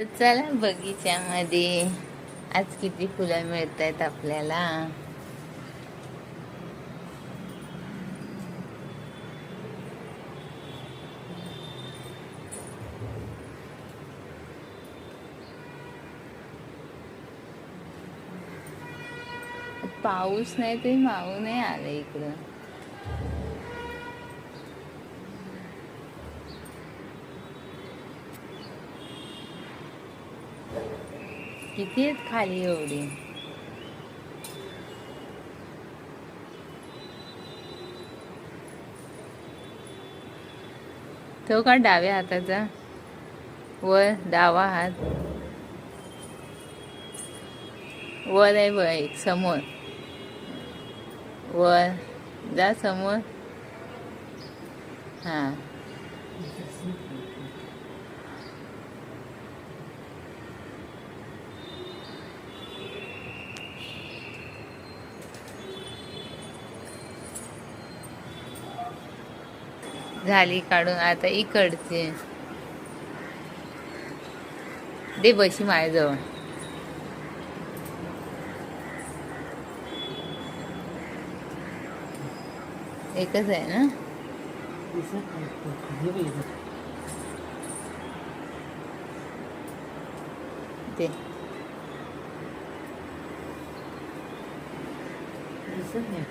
तर चला बगीच्यामध्ये आज किती फुलं मिळत आहेत आपल्याला. पाऊस नाही तरी माऊ नाही आलं इकडं. किती आहेत खाली एवढी. तो का डाव्या हाताचा वर डावा हात वर आहे बघ, एक समोर वर जा समोर. हा झाली काढून. आता इकडचे दे बशी माझ्याजवळ. एकच आहे ना. ते दिसत नाही.